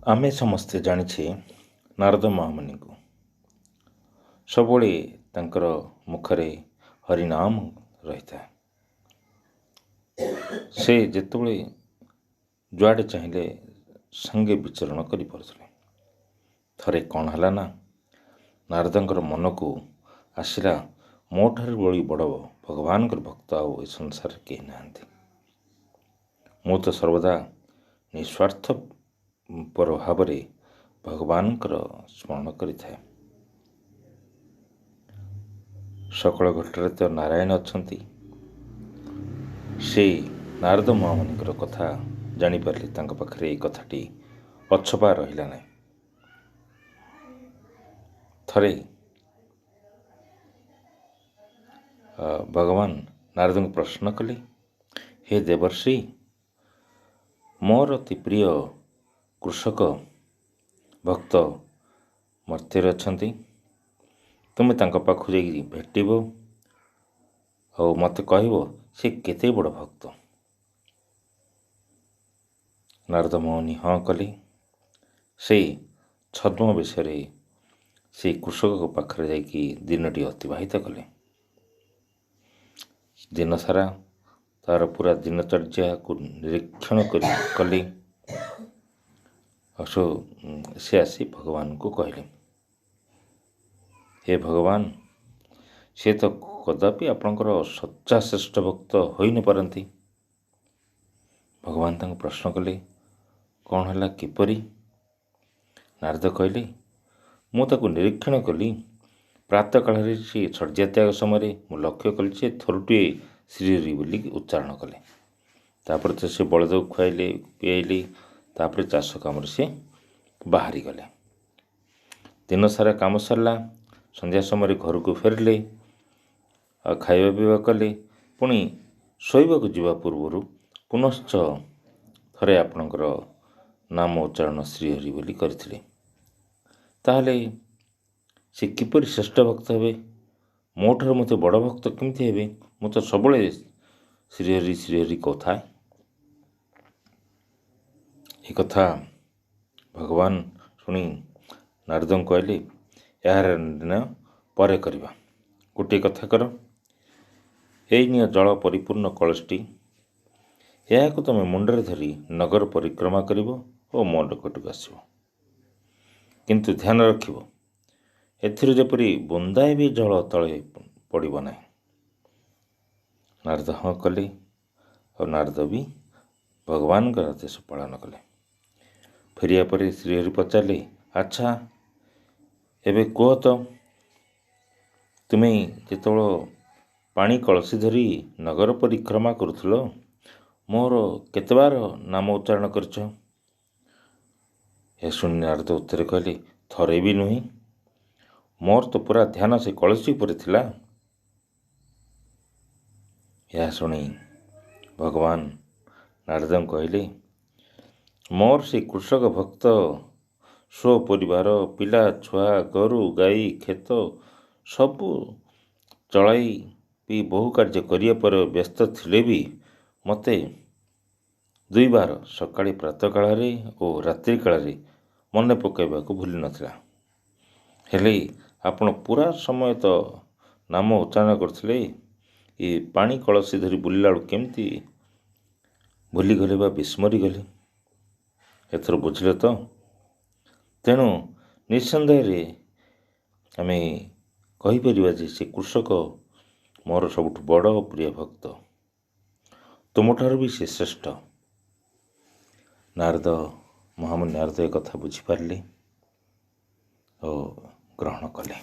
आमे समस्ते जानिछे नारद महामुनि को सबले तांकर मुखरे हरिनाम रही था। से जेतबले जुआड़े चाहिए संगे विचरण कर पारुथिले। थरे कौन हला ना नारदंकर मन को आसिला मोठार बड़ी बड़ भगवान भक्त आउ संसार कहीं नाहंती। मु तो सर्वदा निस्वार्थ पर भाव भगवान स्मरण करिथाए। सकल घटरे तो नारायण अछंती। से नारद महामुनि कथा जानीपारे पाखे कथाटी अछपा रहिला नहीं। थरे भगवान नारद को प्रश्न कले, हे देवर्षि, मोर अति प्रिय कृषक भक्त मर्त्य अछंती। तुमे तांका पाखु जाई भेटिबो और मते कहबो से केते बड़ भक्त। नारद मुनि हाँ कले। से छद्म विषय से कृषक पाखरे जाइकी दिनटी अतिबाहित कले। दिन सारा तार पूरा दिनचर्या को निरीक्षण कली। से आसी भगवान को कहले, हे भगवान, से तो कदापि आपणकर सच्चा श्रेष्ठ भक्त होई न पारंती। भगवान तांको प्रश्न कले, कौन हला किपरि? नारद कहले, मु ताको निरीक्षण कली। प्रातः काल से छर्जा त्याग समय मु लक्ष्य कली से थरुटे श्रीहरि बोली उच्चारण कले। तापर तो से बलद खुआइले पियाइले। तापर चाष काम से बाहरी गले। दिन सारा काम सरला। संध्या समय घर को फेरले। खाଇବା पीवा कले। पुणी शोइबाकु जीवा पूर्व पुनश्च थरे आपणकर नाम उच्चारण श्रीहरि बोली करथिले। ताहले से किपरि श्रेष्ठ भक्त हेबे? मोठार मते बड़ भक्त केमती हेबे? मु तो सबले श्रीहरि श्रीहरि कथा। ए कथा भगवान शुणी नारद कहले, यार निर्णय परे करिबा। गोटे कथा कर, एई जल परिपूर्ण कलशटी, यह तुम मुंडरे धरी नगर परिक्रमा कर मो निकटक आसब। किंतु ध्यान रखिब, एथिर जेपरि बुंदाए भी जल तले पड़ब ना। नारद हाँ कले और नारद भी भगवान का आदेश पालन कले। फेरिया पर श्रीहरि पचारे, अच्छा एबे कह तो, तुम्हें जितेबाला पानी कलसी धरी नगर परिक्रमा करुल, मोर केते बार नाम उच्चारण करछ? ए शुणी नारद उत्तर कहले, थरे भी नुही। मोर तो पूरा ध्यान से कलसी पर थिला। यह शुणी भगवान नारद कहले, मोर से कृषक भक्त स्व परिवार पिला छुआ गोरु गाई खेत सबू चलाई भी बहु कार्य करिया पर व्यस्त थिले भी मते दुई बार सकाळी प्रातः काल और रात्रि काल मन पकाइबा को भूली नथिला। हेले आपण पूरा समय तो नाम उच्चारण करथिले, ये पानी कलसी धरी बुलिला केमती भूली गले बा विस्मरी गले? एथर बुझिले तो? तेणु निसंदेह आम कहीपर जे से कृषक मोर सबुठ बड़ प्रिय भक्त, तुमठार भी से श्रेष्ठ। नारद महामुनि नारद एक कथा बुझीपारे और ग्रहण कले।